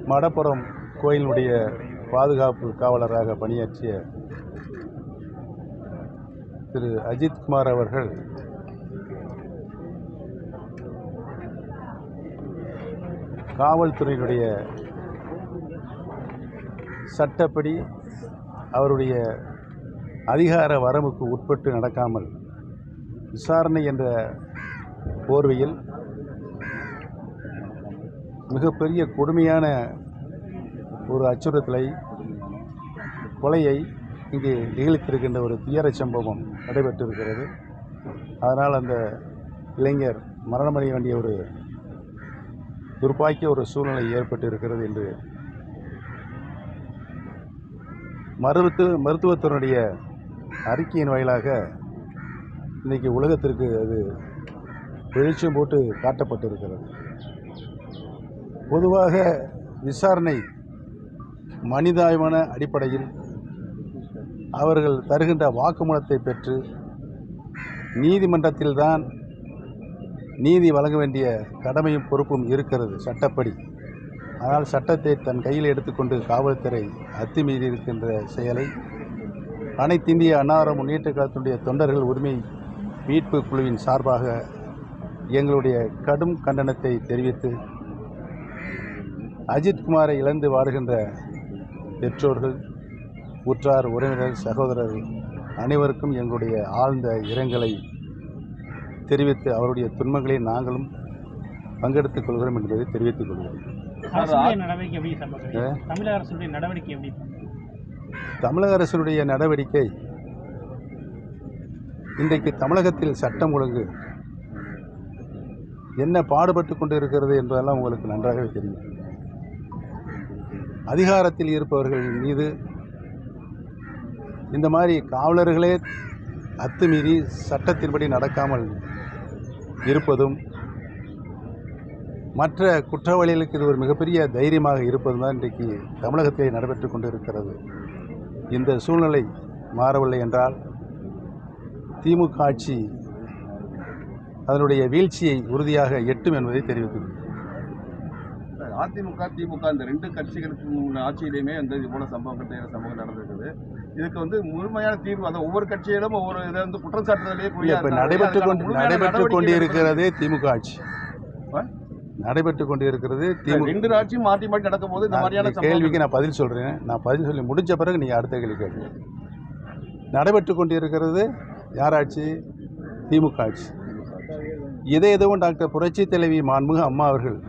மடப்புறம் கோயிலுடைய பாதுகாப்பு காவலராக பணியாற்றிய திரு அஜித்குமார் அவர்கள் காவல்துறையினுடைய சட்டப்படி அவருடைய அதிகார வரம்புக்கு உட்பட்டு நடக்காமல் விசாரணை என்ற போர்வையில் மிகப்பெரிய கொடுமையான ஒரு அச்சுறுத்தலை, கொலையை இங்கே நிகழ்த்திருக்கின்ற ஒரு துயர சம்பவம் நடைபெற்றிருக்கிறது. அதனால் அந்த இளைஞர் மரணமடைய வேண்டிய ஒரு துர்பாக்கிய ஒரு சூழ்நிலை ஏற்பட்டிருக்கிறது என்று மருத்துவத்தினுடைய அறிக்கையின் வாயிலாக இன்றைக்கி உலகத்திற்கு அது வெளிச்சம் போட்டு காட்டப்பட்டிருக்கிறது. பொதுவாக விசாரணை மனிதாயமான அடிப்படையில் அவர்கள் தருகின்ற வாக்குமூலத்தை பெற்று நீதிமன்றத்தில்தான் நீதி வழங்க வேண்டிய கடமையும் பொறுப்பும் இருக்கிறது சட்டப்படி. ஆனால் சட்டத்தை தன் கையில் எடுத்துக்கொண்டு காவல்துறை அத்துமீறி இருக்கின்ற செயலை அனைத்திந்திய அன்னார முன்னேற்ற கழகத்தினுடைய தொண்டர்கள் உரிமை மீட்பு குழுவின் சார்பாக எங்களுடைய கடும் கண்டனத்தை தெரிவித்து அஜித்குமாரை இழந்து வாடுகின்ற பெற்றோர்கள், உற்றார், உறவினர், சகோதரர்கள் அனைவருக்கும் எங்களுடைய ஆழ்ந்த இரங்கலை தெரிவித்து அவருடைய துன்பங்களை நாங்களும் பங்கெடுத்துக் கொள்கிறோம் என்பதை தெரிவித்துக் கொள்கிறோம். தமிழக அரசுடைய நடவடிக்கை இன்றைக்கு தமிழகத்தில் சட்டம் ஒழுங்கு என்ன பாடுபட்டு கொண்டு இருக்கிறது என்பதெல்லாம் உங்களுக்கு நன்றாகவே தெரியும். அதிகாரத்தில் இருப்பவர்கள் மீது இந்த மாதிரி காவலர்களே அத்துமீறி சட்டத்தின்படி நடக்காமல் இருப்பதும், மற்ற குற்றவாளிகளுக்கு இது ஒரு மிகப்பெரிய தைரியமாக இருப்பதும் தான் இன்றைக்கு தமிழகத்தில் நடைபெற்று கொண்டு இருக்கிறது. இந்த சூழ்நிலை மாறவில்லை என்றால் திமுக ஆட்சி அதனுடைய வீழ்ச்சியை உறுதியாக எட்டும் என்பதை தெரிவித்துள்ளது. அதிமுக, திமுக இந்த ரெண்டு கட்சிகளுக்கு ஆட்சியிலையுமே இந்த போல சம்பவம் நடந்திருக்குது. இதுக்கு முழுமையான தீர்வு அந்த ஒவ்வொரு கட்சியிலும் ஒவ்வொரு இதை குற்றம் சாட்டுதலே நடைபெற்று கொண்டிருக்கிறதே திமுக ஆட்சி நடைபெற்று கொண்டிருக்கிறது. ரெண்டு ஆட்சியும் மாற்றி மாற்றி நடக்கும் போது இந்த மாதிரியான கேள்விக்கு நான் பதில் சொல்கிறேன். நான் பதில் சொல்லி முடிஞ்ச பிறகு நீங்கள் அடுத்த கேள்வி கேட்குறீங்க. நடைபெற்று கொண்டிருக்கிறது யார் ஆட்சி? திமுக ஆட்சி. இதை எதுவும் டாக்டர் புரட்சி தலைவி மாண்புமிகு அம்மா அவர்கள்